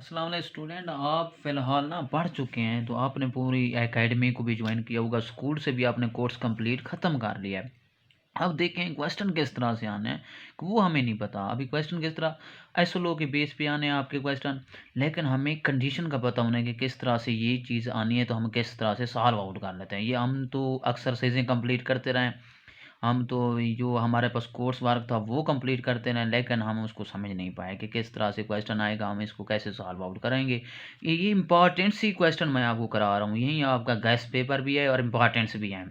अस्सलाम वालेकुम स्टूडेंट। आप फ़िलहाल ना पढ़ चुके हैं, तो आपने पूरी एकेडमी को भी ज्वाइन किया होगा, स्कूल से भी आपने कोर्स कंप्लीट ख़त्म कर लिया है। अब देखें क्वेश्चन किस तरह से आने हैं कि वो हमें नहीं पता। अभी क्वेश्चन किस तरह एसएलओ के बेस पे आने हैं आपके क्वेश्चन, लेकिन हमें कंडीशन का पता होना है कि किस तरह से ये चीज़ आनी है, तो हम किस तरह से सॉल्व आउट कर लेते हैं। ये हम तो एक्सरसाइजें कंप्लीट करते रहें, हम तो जो हमारे पास कोर्स वर्क था वो कंप्लीट करते रहें, लेकिन हम उसको समझ नहीं पाए कि किस तरह से क्वेश्चन आएगा, हम इसको कैसे सॉल्व आउट करेंगे। ये इंपॉर्टेंट सी क्वेश्चन मैं आपको करा रहा हूँ, यही आपका गेस्ट पेपर भी है और इम्पॉर्टेंट्स भी हैं।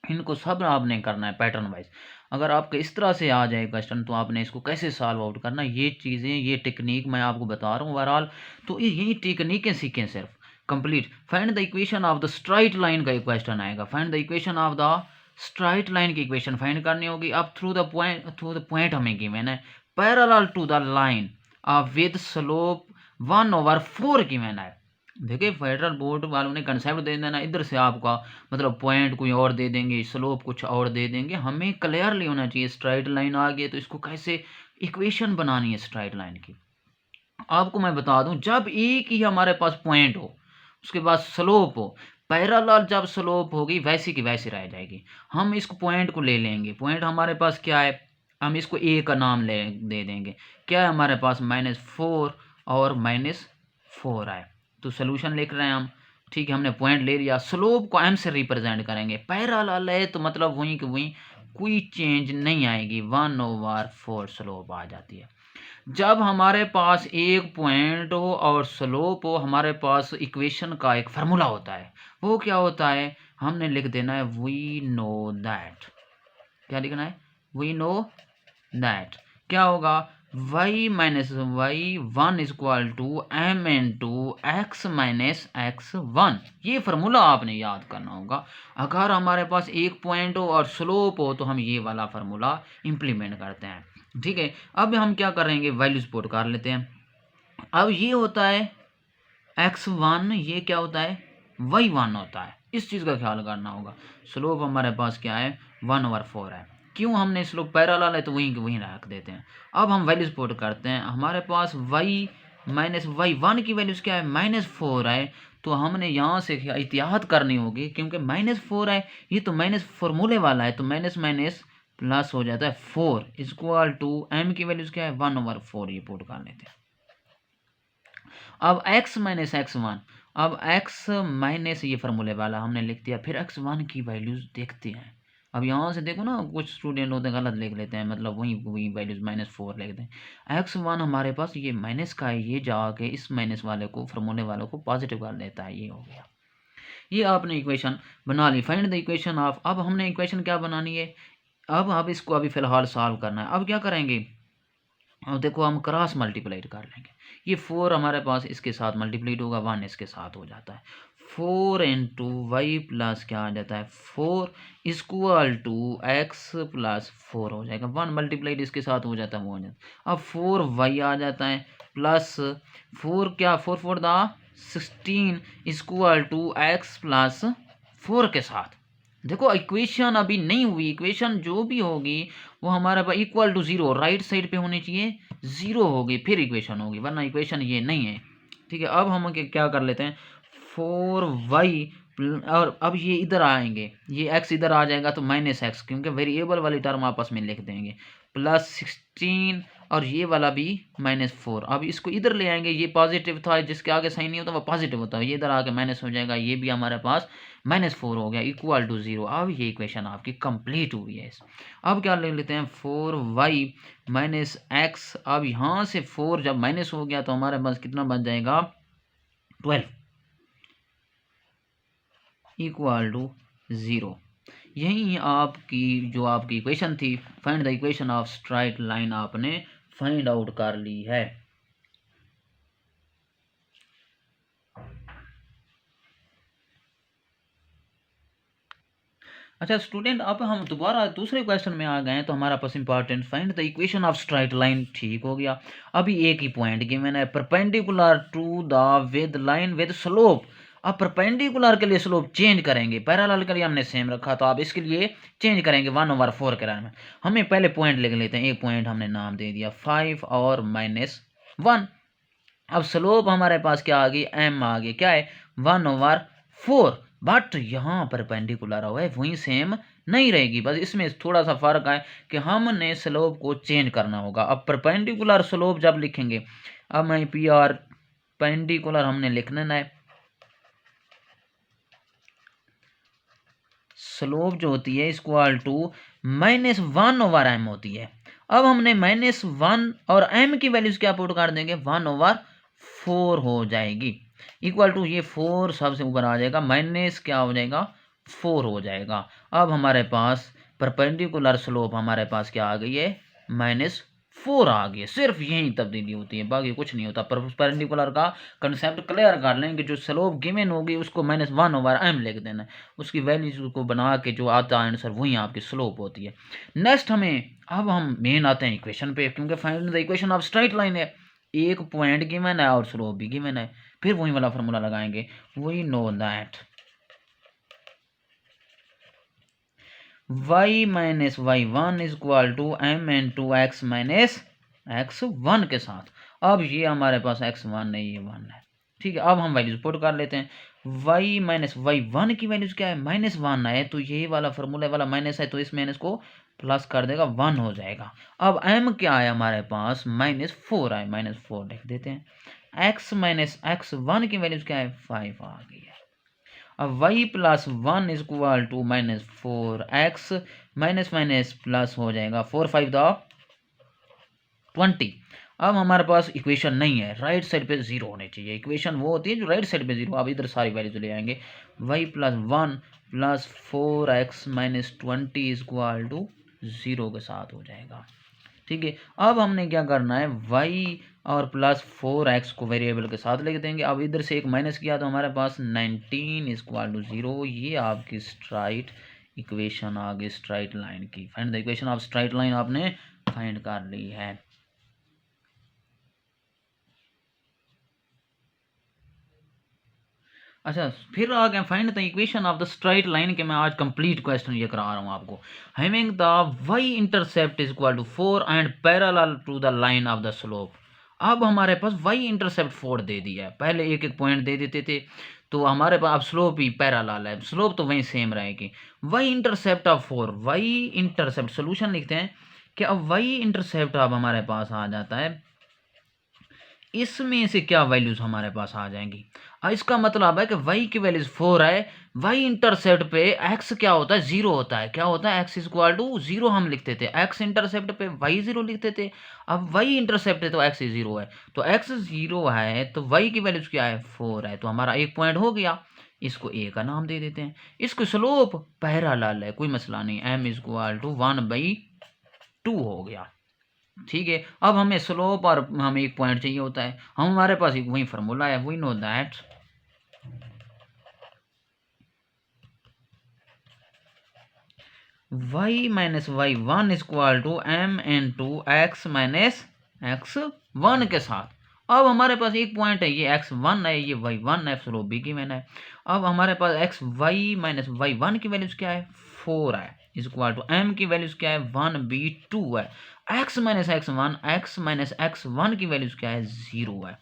इनको सब आपने करना है पैटर्न वाइज। अगर आपके इस तरह से आ जाए क्वेश्चन, तो आपने इसको कैसे सॉल्व आउट करना है, ये चीज़ें, ये टेक्निक मैं आपको बता रहा हूँ ओवरऑल। तो यही टेक्निकें सीखें सिर्फ complete. Find the equation of the straight line का एक क्वेश्चन आएगा। Find the equation of the straight line की इक्वेशन फाइंड करनी होगी। अब थ्रू द पॉइंट हमें गिवन है, parallel to the line with slope 1/4 given है। देखिए फेडरल बोर्ड वालों ने कंसेप्ट दे देना, इधर से आपका मतलब पॉइंट कोई और दे देंगे, स्लोप कुछ और दे देंगे। हमें क्लियरली होना चाहिए स्ट्राइट लाइन आ गई तो इसको कैसे इक्वेशन बनानी है स्ट्राइट लाइन की। आपको मैं बता दूं, जब एक ही हमारे पास पॉइंट हो, उसके बाद स्लोप हो, पैरेलल जब स्लोप होगी वैसी की वैसी रह जाएगी। हम इसको पॉइंट को ले लेंगे, पॉइंट हमारे पास क्या है, हम इसको ए का नाम ले दे देंगे। क्या है हमारे पास, -4 और -4 है। तो सोल्यूशन लिख रहे हैं हम, ठीक है। हमने पॉइंट ले लिया, स्लोप को एम से रिप्रेजेंट करेंगे। पैरेलल है तो मतलब वहीं की वहीं, कोई चेंज नहीं आएगी, 1/4 स्लोप आ जाती है। जब हमारे पास एक पॉइंट हो और स्लोप हो, हमारे पास इक्वेशन का एक फार्मूला होता है। वो क्या होता है, हमने लिख देना है वी नो दैट। क्या लिखना है, वी नो दैट। क्या होगा, y minus y one equal to m into x minus x one. ये फार्मूला आपने याद करना होगा। अगर हमारे पास एक पॉइंट हो और स्लोप हो, तो हम ये वाला फार्मूला इंप्लीमेंट करते हैं, ठीक है। अब हम क्या करेंगे, वैल्यूज पुट कर लेते हैं। अब ये होता है x1, ये क्या होता है, y1 होता है। इस चीज़ का ख्याल करना होगा। स्लोप हमारे पास क्या है, 1/4 है। क्यों, हमने स्लोप पैरेलल है तो वहीं वहीं रख देते हैं। अब हम वैल्यूज पुट करते हैं। हमारे पास y माइनस y1 की वैल्यूज क्या है, -4 है। तो हमने यहाँ से एहतियात करनी होगी, क्योंकि -4 है, ये तो माइनस फॉर्मूले वाला है, तो माइनस माइनस प्लस हो जाता है 4 इक्वल टू m की वैल्यूज क्या है, 1/4। ये पुट कर लेते हैं। अब x माइनस x1, अब x माइनस ये फार्मूले वाला हमने लिख दिया। फिर x1 की वैल्यूज देखते हैं। अब यहाँ से देखो ना, कुछ स्टूडेंट होते हैं गलत लिख लेते हैं, मतलब वही वही वैल्यूज -4 लिखते हैं। x1 हमारे पास ये माइनस का है, ये जाके इस माइनस वाले को, फार्मूले वाले को पॉजिटिव कर देता है। ये हो गया, ये आपने इक्वेशन बना ली। फाइंड द इक्वेशन ऑफ, अब हमने इक्वेशन क्या बनानी है, अब इसको अभी फिलहाल सॉल्व करना है। अब क्या करेंगे, और देखो हम क्रॉस मल्टीप्लाइड कर लेंगे। ये 4 हमारे पास इसके साथ मल्टीप्लाइड होगा, 1 इसके साथ हो जाता है। 4 इंटू वाई प्लस क्या आ जाता है, 4 इक्वल टू एक्स प्लस 4 हो जाएगा। 1 मल्टीप्लाइड इसके साथ हो जाता है, वो हो जाता है। अब 4y आ जाता है प्लस 4, क्या 4 4 दा 16 इक्वल टू एक्स प्लस 4 के साथ। देखो इक्वेशन अभी नहीं हुई, इक्वेशन जो भी होगी वो हमारे पास इक्वल टू 0 राइट साइड पे होनी चाहिए, 0 होगी फिर इक्वेशन होगी, वरना इक्वेशन ये नहीं है, ठीक है। अब हम क्या कर लेते हैं, 4y, और अब ये इधर आएंगे, ये x इधर आ जाएगा तो -x, क्योंकि वेरिएबल वाली टर्म आपस में लिख देंगे, प्लस 16 और ये वाला भी -4। अब इसको इधर ले आएंगे, ये पॉजिटिव था, जिसके आगे साइन नहीं होता वो पॉजिटिव होता है, ये इधर आके माइनस हो जाएगा, ये भी हमारे पास -4 हो गया इक्वल टू 0। अब ये इक्वेशन आपकी कंप्लीट हुई है। अब क्या ले लेते हैं, 4y माइनस एक्स। अब यहाँ से 4 जब माइनस हो गया तो हमारे पास कितना बन जाएगा, 12 इक्वल टू 0। यही आपकी जो आपकी इक्वेशन थी, find the equation of straight line, आपने फाइंड आउट कर ली है। अच्छा स्टूडेंट, अब हम दोबारा दूसरे क्वेश्चन में आ गए हैं, तो हमारा पास important find the equation of straight line, ठीक हो गया। अभी एक ही पॉइंट गिवन है, perpendicular to the with line with slope. अब परपेंडिकुलर के लिए स्लोप चेंज करेंगे, पैरेलल के लिए हमने सेम रखा, तो आप इसके लिए चेंज करेंगे 1/4 के में। हमें पहले पॉइंट लिख लेते हैं, एक पॉइंट हमने नाम दे दिया 5 और -1। अब स्लोप हमारे पास क्या आ गई, m आ गई, क्या है 1/4, बट यहाँ परपेंडिकुलर है वहीं सेम नहीं रहेगी, बस इसमें थोड़ा सा फर्क है कि हमने स्लोप को चेंज करना होगा। अब परपेंडिकुलर स्लोप जब लिखेंगे, अब मैं पी आर पेंडिकुलर हमने लिखना है, स्लोप जो होती है इक्वल टू -1/m होती है। अब हमने -1 और m की वैल्यूज क्या पुट कर देंगे, 1/4 हो जाएगी, इक्वल टू ये 4 सबसे ऊपर आ जाएगा, माइनस क्या हो जाएगा 4 हो जाएगा। अब हमारे पास परपेंडिकुलर स्लोप हमारे पास क्या आ गई है, -4 आ गई है। सिर्फ यही तब्दीली होती है, बाकी कुछ नहीं होता। परपेंडिकुलर का कंसेप्ट क्लियर कर लें कि जो स्लोप गिवन होगी उसको -1/m लिख देना है, उसकी वैल्यूज को बना के जो आता है आंसर वही आपकी स्लोप होती है। नेक्स्ट अब हम मेन आते हैं इक्वेशन पे, क्योंकि find the equation of straight line है, एक पॉइंट गिवन है और स्लोप भी गिवन है, फिर वही वाला फार्मूला लगाएंगे। We know that y minus y1 is equal to m into x minus x1 के साथ। अब ये हमारे पास x1 नहीं, ये 1 है, ठीक है। अब हम वैल्यूज पुट कर लेते हैं, y माइनस y1 की वैल्यूज क्या है, -1 है, तो यही वाला फार्मूला वाला माइनस है, तो इस माइनस को प्लस कर देगा, 1 हो जाएगा। अब m क्या है हमारे पास, -4 है, -4 लिख देते हैं। x माइनस x1 की वैल्यूज क्या है, 5 आ गई है। अब y plus 1 is equal to -4x, minus minus plus हो जाएगा, 4 5 द 20। अब हमारे पास इक्वेशन नहीं है, राइट साइड पे 0 होने चाहिए। इक्वेशन वो होती है जो राइट साइड पे 0, अब इधर सारी वैल्यूज ले आएंगे, y plus 1 plus 4x minus 20 is equal to 0 के साथ हो जाएगा, ठीक है। अब हमने क्या करना है, y और प्लस 4x को वेरिएबल के साथ लिख देंगे। अब इधर से एक माइनस किया तो हमारे पास 19 इक्वल टू 0, ये आपकी स्ट्राइट इक्वेशन आ गई स्ट्राइट लाइन की। Find the equation of straight line आपने फाइंड कर ली है। अच्छा, फिर आ गए find the equation of the straight line के मैं आज कंप्लीट क्वेश्चन ये करा रहा हूँ आपको। Having the y intercept is equal to 4 and parallel to the line of the slope. अब हमारे पास y इंटरसेप्ट 4 दे दिया है, पहले एक एक पॉइंट दे देते थे, तो हमारे पास अब स्लोप ही पैरेलल है, स्लोप तो वहीं सेम रहेगी। y intercept of 4, y intercept solution लिखते हैं कि अब y इंटरसेप्ट अब हमारे पास आ जाता है, इसमें से क्या वैल्यूज हमारे पास आ जाएंगी। इसका मतलब है कि y की वैल्यूज 4 है, y इंटरसेप्ट पे x क्या होता है, 0 होता है। क्या होता है, x इज इक्वल टू 0 हम लिखते थे, x इंटरसेप्ट पे y 0 लिखते थे। अब y इंटरसेप्ट है तो x 0 है, तो x 0 है तो y की वैल्यूज क्या है, 4 है, तो हमारा एक पॉइंट हो गया, इसको a का नाम दे देते हैं। इसको स्लोप पैरेलल है, कोई मसला नहीं, m इज इक्वल टू 1/2 हो गया, ठीक है। अब हमें स्लोप और हमें एक पॉइंट चाहिए होता है, हमारे पास एक वही फार्मूला है, we know that y minus y1 is equal to m into x minus x1 के साथ। अब हमारे पास एक पॉइंट है, ये x1 है, ये y1 है, स्लोप भी की मैंने है। अब हमारे पास xy माइनस y1 की वैल्यूज क्या है, 4 है, इज इक्वल टू m की वैल्यूज क्या है, 1/2 है, x माइनस x1 की वैल्यूज क्या है, 0 है,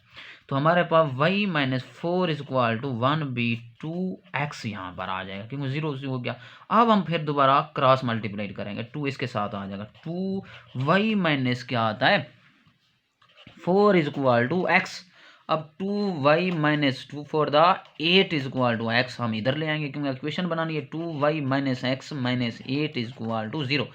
तो हमारे पास y minus 4 is equal to 1/2x यहाँ पर आ जाएगा, क्योंकि 0 हो गया। अब हम फिर दोबारा क्रॉस मल्टीप्लाई करेंगे, 2 इसके साथ आ जाएगा, 2y माइनस क्या आता है, 4 इज इक्वल टू x। अब 2y minus 2 for the 8 is equal to x हम इधर ले आएंगे, क्योंकि इक्वेशन बनानी है, 2y minus x minus 8 is equal to 0।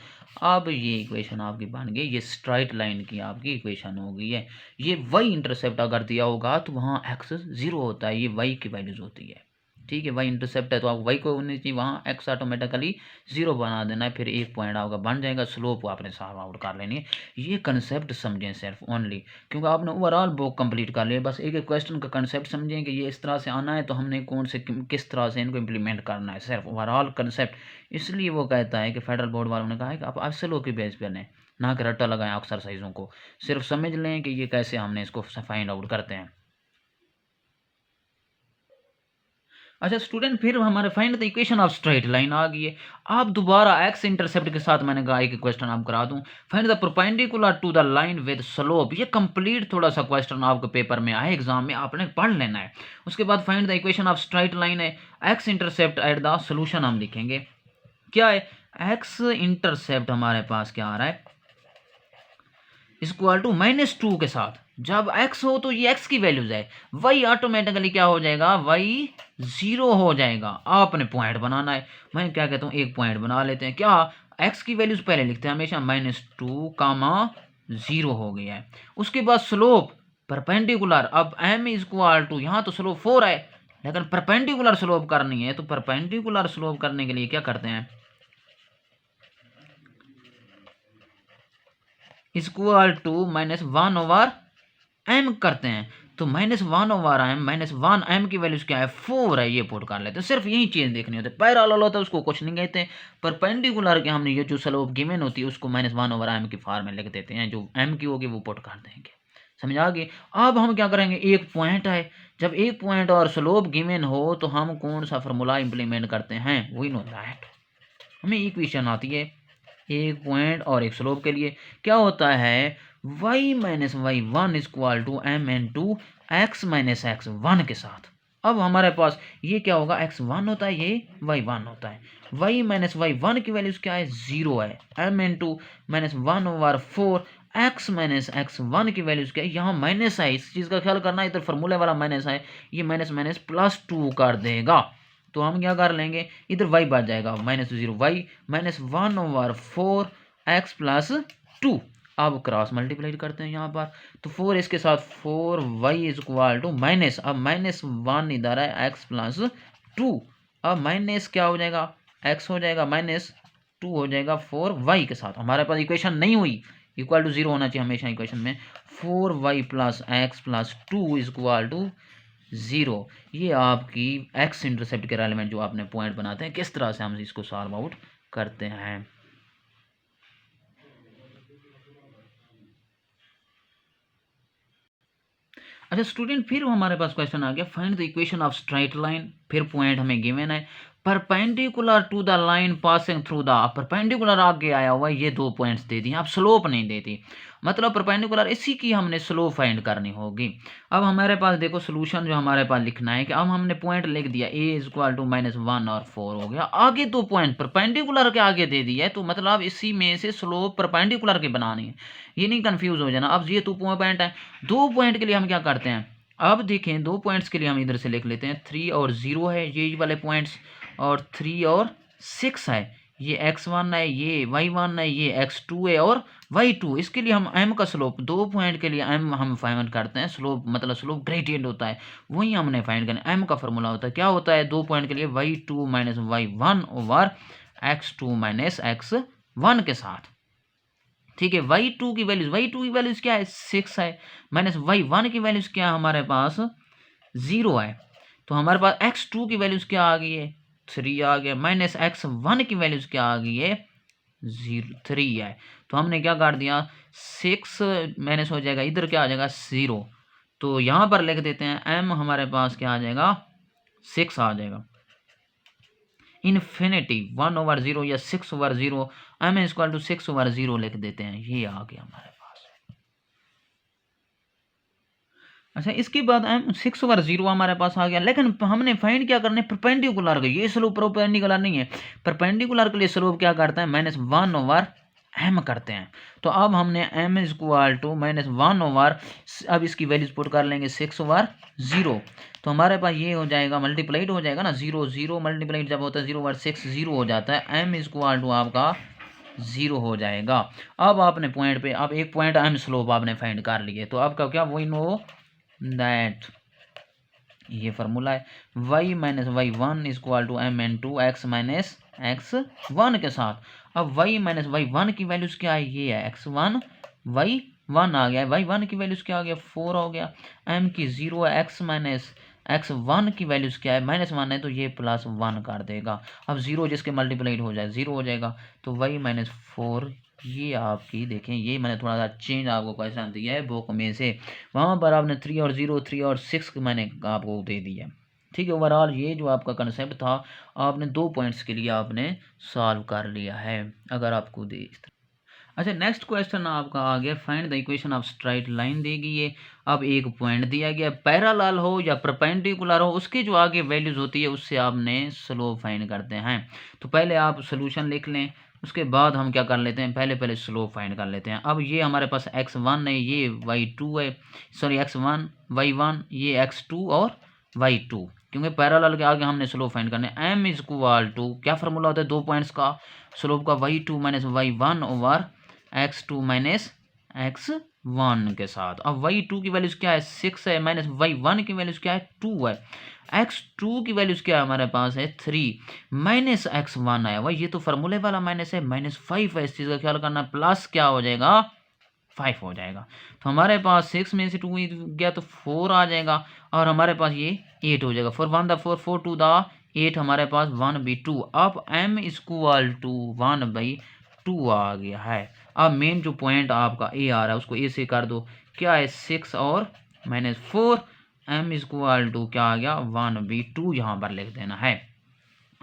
अब ये इक्वेशन आपकी बन गई, ये स्ट्राइट लाइन की आपकी इक्वेशन हो गई है। ये y इंटरसेप्ट अगर दिया होगा तो वहाँ x 0 होता है, ये y की वैल्यूज होती है, ठीक है। y इंटरसेप्ट है तो आप y को होनी चाहिए, वहाँ x ऑटोमेटिकली 0 बना देना है, फिर एक पॉइंट आपका बन जाएगा, स्लोप आपने सॉल्व आउट कर लेनी है। ये कंसेप्ट समझें सिर्फ ओनली, क्योंकि आपने ओवरऑल बुक कंप्लीट कर लिया, बस एक एक क्वेश्चन का कंसेप्ट समझें कि ये इस तरह से आना है तो हमने कौन से किस तरह से इनको इम्प्लीमेंट करना है, सिर्फ ओवरऑल कंसेप्ट। इसलिए वो कहता है कि फेडरल बोर्ड वालों ने कहा है कि आप अफसलों की बेस पर लें, ना कि रट्टा लगाएं एक्सरसाइजों को, सिर्फ समझ लें कि ये कैसे हमने इसको फाइंड आउट करते हैं। अच्छा स्टूडेंट, फिर हमारे find the equation of straight line आ गई है। आप दोबारा एक्स इंटरसेप्ट के साथ मैंने कहा एक क्वेश्चन आप करा दूं। Find the perpendicular to the line with slope. ये कंप्लीट थोड़ा सा क्वेश्चन आपके पेपर में आए, एग्जाम में आपने पढ़ लेना है। उसके बाद find the equation of straight line है। X intercept at the solution हम लिखेंगे। क्या है? एक्स इंटरसेप्ट हमारे पास क्या आ रहा है, इक्वल टू -2 के साथ। जब x हो तो ये x की वैल्यूज है, y ऑटोमेटिकली क्या हो जाएगा, y 0 हो जाएगा। आपने पॉइंट बनाना है। मैं क्या कहता हूँ, एक पॉइंट बना लेते हैं। क्या x की वैल्यूज पहले लिखते हैं हमेशा, -2 कामा 0 हो गया है। उसके बाद स्लोप परपेंडिकुलर। अब m इक्वल टू, यहाँ तो स्लोप 4 है लेकिन परपेंडिकुलर स्लोप करनी है, तो परपेंडिकुलर स्लोप करने के लिए क्या करते हैं, इक्वल टू -1/m करते हैं। तो -1/m, -1m की वैल्यूज क्या है, 4 है। ये पुट कर लेते हैं। सिर्फ यही चीज देखनी होती है। पैरेलल होता है उसको कुछ नहीं कहते। परपेंडिकुलर के हमने ये जो स्लोप गिवन होती है उसको -1/m की फॉर्म में लिख देते हैं। जो m की होगी वो पुट कर देंगे। समझ आ गई? अब हम क्या करेंगे, एक पॉइंट है। जब एक पॉइंट और स्लोप गिवन हो तो हम कौन सा फॉर्मूला इंप्लीमेंट करते हैं, वी नो दैट। हमें इक्वेशन आती है एक पॉइंट और एक स्लोप के लिए। क्या होता है, y minus y one equal to m into x minus x one के साथ। अब हमारे पास ये क्या होगा, x1 होता है, ये y1 होता है। y माइनस वाई वन की वैल्यूज क्या है, 0 है। m into -1/4 x minus x one की वैल्यूज क्या है, यहाँ माइनस है। इस चीज़ का ख्याल करना, इधर फॉर्मूले वाला माइनस है, ये माइनस माइनस +2 कर देगा। तो हम क्या कर लेंगे, इधर y बच जाएगा -0, y -1/4 एक्स प्लस 2। अब क्रॉस मल्टीप्लाई करते हैं यहाँ पर, तो 4 इसके साथ 4y is equal to minus, अब -1 इधर है, x प्लस 2। अब माइनस क्या हो जाएगा, x हो जाएगा, -2 हो जाएगा 4y के साथ। हमारे पास इक्वेशन नहीं हुई, इक्वल टू 0 होना चाहिए हमेशा इक्वेशन में। 4y plus x plus 2 is equal to 0। ये आपकी एक्स इंटरसेप्ट के रेलेवेंट जो आपने पॉइंट बनाते हैं, किस तरह से हम इसको सॉल्व आउट करते हैं। अच्छा स्टूडेंट, फिर हमारे पास क्वेश्चन आ गया, find the equation of straight line. फिर पॉइंट हमें गिवन है, perpendicular to the line passing through the. Perpendicular आगे आया हुआ है, ये 2 पॉइंट्स दे दी, आप स्लोप नहीं देती, मतलब परपेंडिकुलर इसी की हमने स्लोप फाइंड करनी होगी। अब हमारे पास देखो सोल्यूशन जो हमारे पास लिखना है कि अब हमने पॉइंट लिख दिया, a इज इक्वल टू -1 और 4 हो गया। आगे 2 पॉइंट परपेंडिकुलर के आगे दे दिया है, तो मतलब इसी में से स्लोप परपेंडिकुलर की बनानी है। ये नहीं कंफ्यूज हो जाना। अब ये 2 पॉइंट है, 2 पॉइंट के लिए हम क्या करते हैं, अब देखें 2 पॉइंट्स के लिए हम इधर से लिख लेते हैं, 3 और 0 है ये वाले पॉइंट्स, और 3 और 6 है, ये x1 है, ये y1 है, ये x2 है और y2। इसके लिए हम m का स्लोप, 2 पॉइंट के लिए m हम फाइंड करते हैं। स्लोप मतलब स्लोप ग्रेडियंट होता है, वही हमने फाइंड करना है। m का फॉर्मूला होता है, क्या होता है, 2 पॉइंट के लिए y2 minus y1 over x2 minus x1 के साथ। ठीक है, y2 की वैल्यूज क्या है, 6 है, माइनस y1 की वैल्यूज क्या है हमारे पास, 0 है। तो हमारे पास x2 की वैल्यूज क्या आ गई है, 3 आ गया, माइनस x1 की वैल्यूज क्या आ गई है, 3 है। तो हमने क्या काट दिया, 6 माइनस हो जाएगा, इधर क्या आ जाएगा, 0। तो यहाँ पर लिख देते हैं m हमारे पास क्या आ जाएगा, 6 आ जाएगा। इन्फिनिटी 1/0 या 6/0, m इक्वल टू 6/0 लिख देते हैं। ये आ गया हमारे पास। अच्छा इसके बाद m 6/0 हमारे पास आ गया, लेकिन हमने फाइंड क्या करना है, परपेंडिकुलर का। ये स्लोप परपेंडिकुलर नहीं है, परपेंडिकुलर के लिए स्लोप क्या करता है, -1/m करते हैं। तो अब हमने m इक्वल टू -1/, अब इसकी वैल्यूज पुट कर लेंगे 6/0। तो हमारे पास ये हो जाएगा, मल्टीप्लाइड हो जाएगा ना, 0 0 मल्टीप्लाइड जब होता है 0/6 0 हो जाता है, m इक्वल टू आपका 0 हो जाएगा। अब आपने पॉइंट पे, अब एक पॉइंट m स्लोप आपने फाइंड कर लिए, तो आपका क्या, वही नो दैट, ये फार्मूला है, y minus y one equal to m into x minus x one के साथ। अब y माइनस वाई वन की वैल्यूज क्या है, ये है x1 y1 आ गया, y1 की वैल्यूज क्या आ गया, 4 हो गया, m की 0 है, x माइनस x1 की वैल्यूज क्या है, -1 है, तो ये +1 कर देगा। अब 0 जिसके मल्टीप्लाइड हो जाए 0 हो जाएगा, तो y माइनस 4। ये आपकी देखें, ये मैंने थोड़ा सा चेंज आपको क्वेश्चन दिया है बुक में से, वहाँ पर आपने 3 और 0, 3 और 6 मैंने आपको दे दिया। ठीक है, ओवरऑल ये जो आपका कंसेप्ट था, आपने 2 पॉइंट्स के लिए आपने सॉल्व कर लिया है, अगर आपको दे। अच्छा, नेक्स्ट क्वेश्चन आपका आ गया, find the equation of straight line देगी ये। अब एक पॉइंट दिया गया, पैरेलल हो या परपेंडिकुलर हो, उसके जो आगे वैल्यूज होती है उससे आपने स्लोप फाइंड करते हैं। तो पहले आप सोल्यूशन लिख लें, उसके बाद हम क्या कर लेते हैं, पहले स्लोप फाइंड कर लेते हैं। अब ये हमारे पास x1 है, ये y2 है, सॉरी x1 y1, ये x2 और y2, क्योंकि पैरेलल के आगे हमने स्लोप फाइंड करने। m इज इक्वल टू, क्या फार्मूला होता है 2 पॉइंट्स का स्लोप का, y2 minus y1 over x2 minus x1 के साथ। अब y2 की वैल्यूज क्या है 6 है, माइनस y1 की वैल्यूज क्या है 2 है, x2 की वैल्यूज क्या है हमारे पास है 3, माइनस x1 आया, वही ये तो फार्मूले वाला माइनस है, -5 है, इस चीज़ का ख्याल करना, प्लस क्या हो जाएगा 5 हो जाएगा। तो हमारे पास 6 में से 2 गया तो 4 आ जाएगा, और हमारे पास ये 8 हो जाएगा। 4 1 द 4, 4 2 द 8, हमारे पास 1/2। अब m इक्वल टू 1/2 आ गया है। अब मेन जो पॉइंट आपका ए आ रहा है उसको ए से कर दो, क्या है 6 और -4, m इक्वल टू क्या आ गया 1/2, यहाँ पर लिख देना है।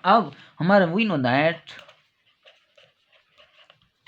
अब हमारे वी नो दैट,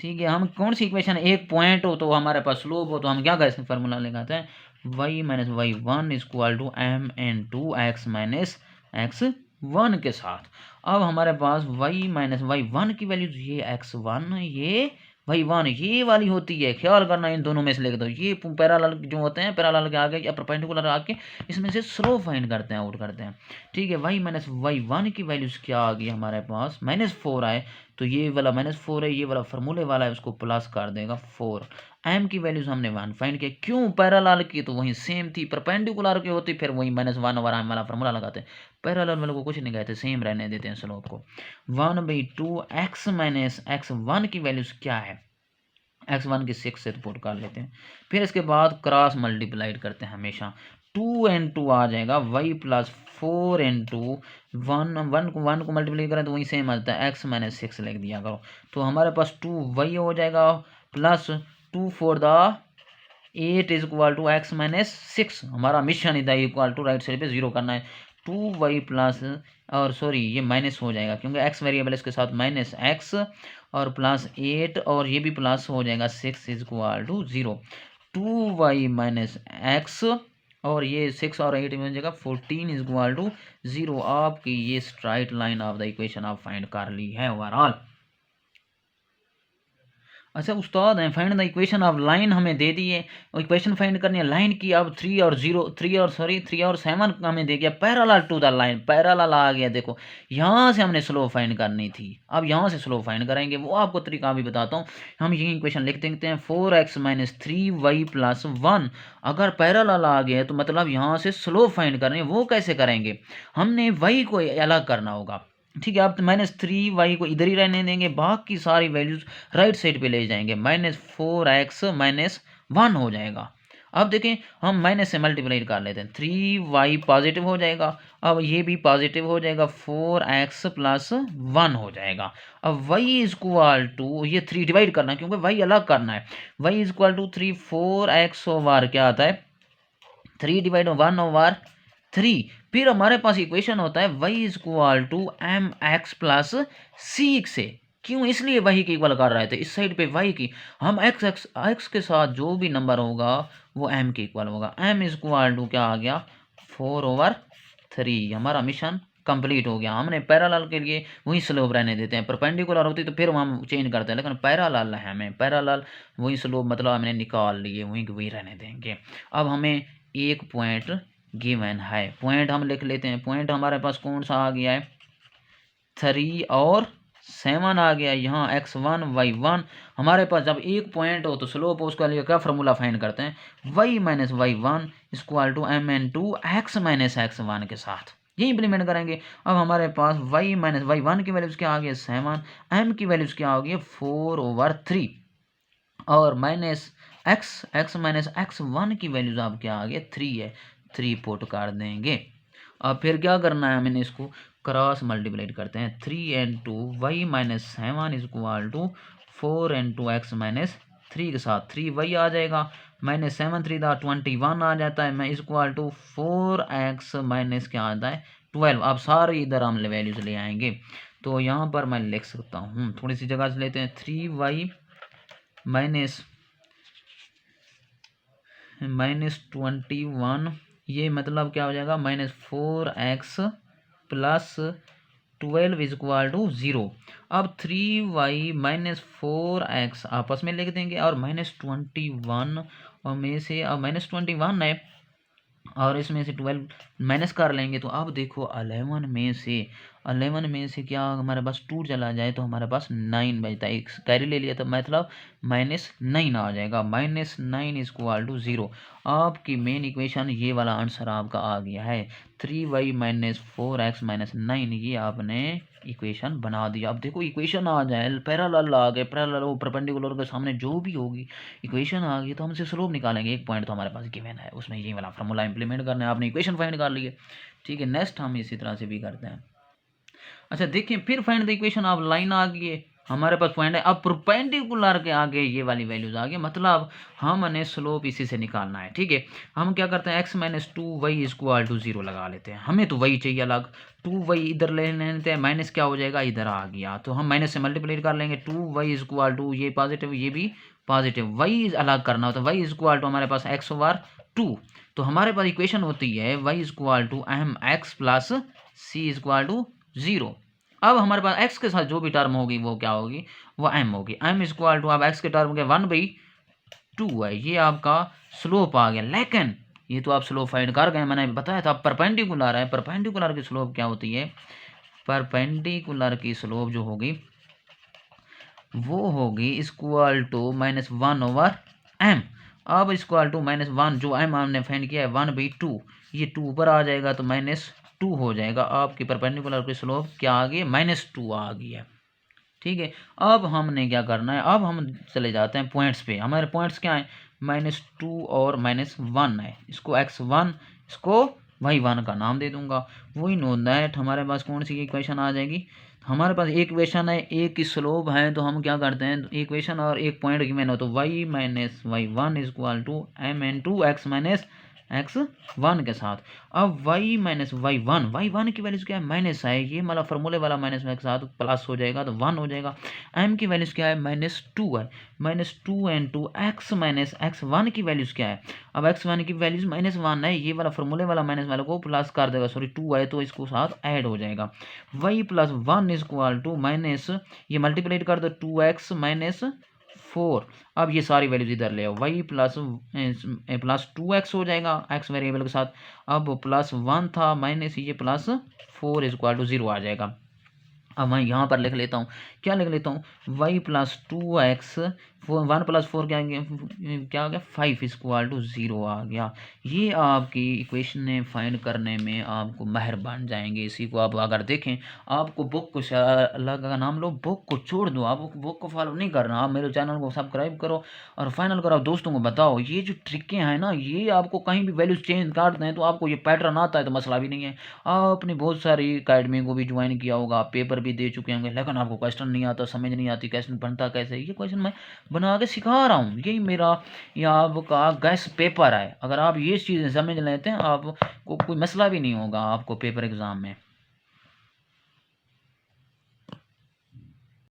ठीक है, हम कौन सी इक्वेशन, एक पॉइंट हो तो हमारे पास स्लोप हो तो हम क्या करें, फार्मूला लगाते हैं y minus y1 equal to m × x minus x1 के साथ। अब हमारे पास y माइनस y1 की वैल्यू, ये x1 ये y1 ये वाली होती है, ख्याल करना इन दोनों में से लिख दो। ये पैरेलल जो होते हैं, पैरेलल के आगे या परपेंडिकुलर आगे, इसमें से स्लोप फाइंड करते हैं, आउट करते हैं। ठीक है, y माइनस y1 की वैल्यूज क्या आ गई हमारे पास, -4 आए, तो ये वाला -4 है, ये वाला फार्मूले वाला है, उसको प्लस कर देगा 4। m की वैल्यूज हमने 1 फाइंड किया, क्यों पैरेलल की तो वही सेम थी, परपेंडिकुलर की होती फिर वही -1 और m वाला फार्मूला लगाते हैं। पैरेलल वालों को कुछ नहीं कहते, सेम रहने देते हैं स्लोप को। 1/2 x माइनस x1 की वैल्यूज क्या है, x1 की 6 से पुट कर लेते हैं, फिर इसके बाद क्रॉस मल्टीप्लाइड करते हैं हमेशा, 2 × 2 आ जाएगा y प्लस 4 × 1 को मल्टीप्लाई करें तो वही सेम आता है, x माइनस 6 लिख दिया करो, तो हमारे पास 2y हो जाएगा, plus 2 4 the 8 is equal to x minus 6, हमारा मिशन इधर इक्वल टू राइट साइड पे 0 करना है, 2y प्लस, और सॉरी ये माइनस हो जाएगा क्योंकि x वेरिएबल इसके साथ माइनस x, और प्लस 8, और ये भी प्लस हो जाएगा 6 is equal to 0, 2y minus x, और ये 6 और 8 में हो जाएगा 14 इज इक्वल टू 0। आपकी ये straight line of the equation आप फाइंड कर ली है ओवरऑल। अच्छा उस्ताद हैं, find the equation of line हमें दे दी है, और इक्वेशन फाइंड करनी है लाइन की। अब 3 और 7 हमें दे गया parallel to the line, parallel आ गया, देखो यहाँ से हमने स्लोप फाइंड करनी थी, अब यहाँ से स्लोप फाइंड करेंगे, वो आपको तरीका भी बताता हूँ। हम यही इक्वेशन लिख देते हैं 4x माइनस 3y प्लस 1, अगर पैरेलल आ गया तो मतलब यहाँ से स्लोप फाइंड करनी है, वो कैसे करेंगे, हमने y को अलग करना होगा। ठीक है, आप -3y को इधर ही रहने देंगे, बाकी सारी वैल्यूज राइट साइड पे ले जाएंगे, -4x माइनस 1 हो जाएगा। अब देखें हम माइनस से मल्टीप्लाई कर लेते हैं, 3y पॉजिटिव हो जाएगा, अब ये भी पॉजिटिव हो जाएगा, 4x प्लस 1 हो जाएगा। अब y इज इक्वल टू, ये 3 डिवाइड करना है क्योंकि y अलग करना है, y is equal to 3, 4x over क्या आता है 3 डिवाइड 1/3, फिर हमारे पास इक्वेशन होता है y is equal to M X plus C से, क्यों, इसलिए y की इक्वल कर रहे थे, इस साइड पे y की, हम x के साथ जो भी नंबर होगा वो m के इक्वल होगा, m इज इक्वल टू क्या आ गया 4/3, हमारा मिशन कंप्लीट हो गया। हमने पैरेलल के लिए वही स्लोप रहने देते हैं, परपेंडिकुलर होती तो फिर हम चेंज करते हैं, लेकिन पैरेलल है, हमें पैरेलल वही स्लोप मतलब हमने निकाल लिए, वही वही रहने देंगे। अब हमें एक पॉइंट गिवन है, पॉइंट हम लिख लेते हैं, पॉइंट हमारे पास कौन सा आ गया है 3 और 7 आ गया, यहाँ x1 y1, हमारे पास जब एक पॉइंट हो तो स्लोप हो, उसका लिए क्या फार्मूला फाइंड करते हैं y minus y1 equal to mn2 x minus x1 के साथ, ये इंप्लीमेंट करेंगे। अब हमारे पास y माइनस y1 की वैल्यूज क्या आ गई 7, m की वैल्यूज क्या आ गई 4/3, और माइनस x माइनस x1 की वैल्यूज आप क्या आ गया 3 है, 3 पुट कर देंगे। अब फिर क्या करना है, मैंने इसको क्रॉस मल्टीप्लाइड करते हैं, 3 × y minus 7 is equal to 4 × x minus 3 के साथ 3y आ जाएगा, -7 3 21 आ जाता है, मैं is equal to 4x minus क्या आता है 12, अब सारे इधर हम वैल्यूज ले आएंगे। तो यहाँ पर मैं लिख सकता हूँ, थोड़ी सी जगह से लेते हैं, 3y माइनस 21, ये मतलब क्या हो जाएगा, -4x plus 12 is equal to 0। अब 3y माइनस 4x आपस में लिख देंगे, और -21 और में से, अब -21 है और इसमें से 12 माइनस कर लेंगे। तो अब देखो 11 में से क्या हमारे पास 2 चला जाए तो हमारे पास 9 बचता है, एक कैरी ले लिया तो मतलब -9 आ जाएगा। -9 इज इक्वल टू 0। आपकी मेन इक्वेशन ये वाला आंसर आपका आ गया है, 3y माइनस 4x माइनस 9, ये आपने इक्वेशन बना दिया। अब देखो इक्वेशन आ जाए, पैरेलल आ गए, पैरेलल वो परपेंडिकुलर के सामने जो भी होगी इक्वेशन आ गई तो हम इसे स्लोप निकालेंगे। एक पॉइंट तो हमारे पास गिवन है, उसमें ये वाला फार्मूला इंप्लीमेंट करना है, आपने इक्वेशन फाइंड कर ली है। ठीक है, नेक्स्ट हम इसी तरह से भी करते हैं। अच्छा देखिए, फिर फाइंड द इक्वेशन, आप लाइन आ गई है हमारे पास, पॉइंट है, अब परपेंडिकुलर के आगे ये वाली वैल्यूज आ गई, मतलब हमने स्लोप इसी से निकालना है। ठीक है, हम क्या करते हैं, x minus 2y equal to 0 लगा लेते हैं, हमें तो वही चाहिए अलग, 2y इधर ले लेते हैं, माइनस क्या हो जाएगा, इधर आ गया तो हम माइनस से मल्टीप्लाई कर लेंगे, 2y इक्वल टू, ये पॉजिटिव ये भी पॉजिटिव, y अलग करना होता है, y इक्वल टू हमारे पास x/2, तो हमारे पास इक्वेशन होती है y equal to mx plus c equal to 0। अब हमारे पास x के साथ जो भी टर्म होगी वो क्या होगी, वो m होगी, m इक्वल टू, अब x के टर्म के 1/2 है, ये आपका स्लोप आ गया। लेकिन ये तो आप स्लोप फाइंड कर गए, मैंने बताया था परपेंडिकुलर है, परपेंडिकुलर की स्लोप क्या होती है, परपेंडिकुलर की स्लोप जो होगी वो होगी इक्वल टू -1/m। अब इक्वल टू -1, जो m हमने फाइंड किया है 1/2, ये 2 ऊपर आ जाएगा तो -2 हो जाएगा। आपकी परपेंडिकुलर की स्लोप क्या आ गई है, -2 आ गई है। ठीक है, अब हमने क्या करना है, अब हम चले जाते हैं पॉइंट्स पे। हमारे पॉइंट्स क्या है, -2 और -1 है, इसको x1 इसको y1 का नाम दे दूंगा। वही नो दैट हमारे पास कौन सी इक्वेशन आ जाएगी, हमारे पास एक इक्वेशन है, एक की स्लोप है, तो हम क्या करते हैं, इक्वेशन और एक पॉइंट गिवन हो तो y minus y1 equal to mn2x minus x1 के साथ। अब y माइनस y1 की वैल्यूज क्या है, माइनस है, ये मतलब फॉर्मूले वाला माइनस के साथ प्लस हो जाएगा तो 1 हो जाएगा। m की वैल्यूज क्या है, -2 है, -2 x माइनस x1 की वैल्यूज क्या है, अब x1 की वैल्यूज -1 है, ये वाला फॉर्मूले वाला माइनस वाले को प्लस कर देगा, सॉरी 2 है तो इसको साथ ऐड हो जाएगा। y plus 1 equal to minus, ये मल्टीप्लाइड कर दो 2x माइनस 4, अब ये सारी वैल्यूज इधर ले आओ, y प्लस 2x हो जाएगा x वेरिएबल के साथ, अब +1 था माइनस ये +4 इक्वल टू 0 आ जाएगा। अब मैं यहाँ पर लिख लेता हूँ, क्या लिख लेता हूँ, y प्लस 2x 1 प्लस 4 क्या हो गया 5 इक्वल टू 0 आ गया। ये आपकी इक्वेशन फाइंड करने में आपको माहिर बन जाएंगे। इसी को आप अगर देखें, आपको बुक को अल्लाह का नाम लो, बुक को छोड़ दो, आप बुक को फॉलो नहीं करना, आप मेरे चैनल को सब्सक्राइब करो और फाइनल करो, दोस्तों को बताओ। ये जो ट्रिकें हैं ना, ये आपको कहीं भी वैल्यूज चेंज कर दें तो आपको ये पैटर्न आता है तो मसला भी नहीं है। आपने बहुत सारी अकेडमी को भी ज्वाइन किया होगा, पेपर भी दे चुके होंगे, लेकिन आपको क्वेश्चन नहीं आता, समझ नहीं आती क्वेश्चन बनता कैसे, ये क्वेश्चन मैं बना के सिखा रहा हूँ, यही मेरा या आपका गैस पेपर है। अगर आप ये चीज़ें समझ लेते हैं आपको कोई मसला भी नहीं होगा आपको पेपर एग्ज़ाम में।